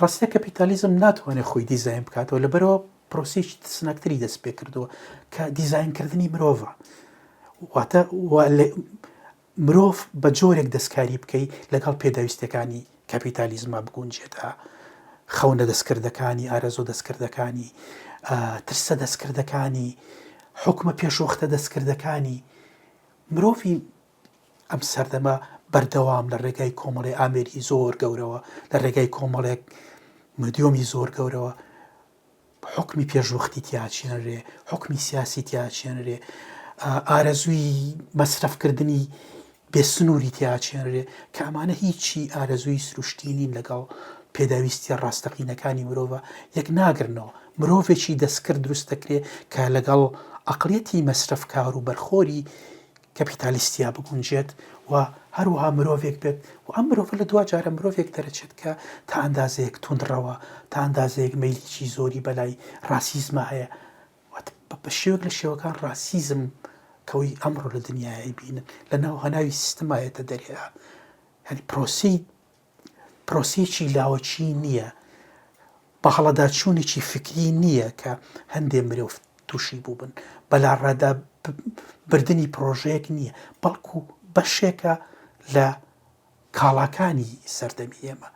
ڕاستە کەپیتالیزم ناتوانێت خۆی دیزاین بکاتەوە لەبەرەوە پرۆسێکی سنەکتری دەست پێ کردووە کە دیزاینکردنی مرۆڤە. واتە مرۆڤ بە جۆرێک دەستکاری بکەی لەگەڵ پێداویستەکانی کەپیتالیزمە بگونجێتە خەونە دەستکردەکانی، ئارەزۆ دەستکردەکانی، ترسە دەستکردەکانی، حکومە پێشوەختە دەستکردەکانی. مرۆڤی ئەم سەردەمە بەردەوام لە ڕێگای کۆمەڵی ئامێری زۆر گەورەوە، لە ڕێگای کۆمەڵێک مدیۆمی زۆر گەورەوە حکمی پێشوەختی تیاچێنرێ، حکمی سیاسی تیاچێنرێ، ئارەزووی مەسرەفکردنی بێسنووری تیاچێنرێ کە ئەمانە هیچی ئارەزووی سروشتینین لەگەڵ پێداویستی ڕاستەقینەکانی مرۆڤە یەک ناگرنەوە. مرۆڤێکی دەستکرد دروست دەکرێ کە لەگەڵ عەقڵیەتی مەسرفکار و بەرخۆری کەپیتالیستیا بگونجێت و هەروەها مرۆڤێک بێت و ئەم مرۆڤە لە دوا جارە مرۆڤێک دەرەچێت کە تا ئەندازەیەک توندڕەوە، تا ئەندازەیەک مەیلیکی زۆری بەلای ڕاسیزمە هەیە. بە شێوەک لە شێوەکان ڕاسیزم کەوەی ئەمڕۆ لە دنیای بینن لە ناو هەناوی سیستەمایەتە دەرێها. یعنی پرۆسەیەکی لاوەچی نییە، بەهەڵەداچوونێکی فکری نییە کە هەندێک مرۆڤ تووشی بوو بن، بەلاڕادا بردننی پرۆژەیەک نییە، بەڵکو بەشێکە لە کاڵاکانی سەردەمی ئێمە.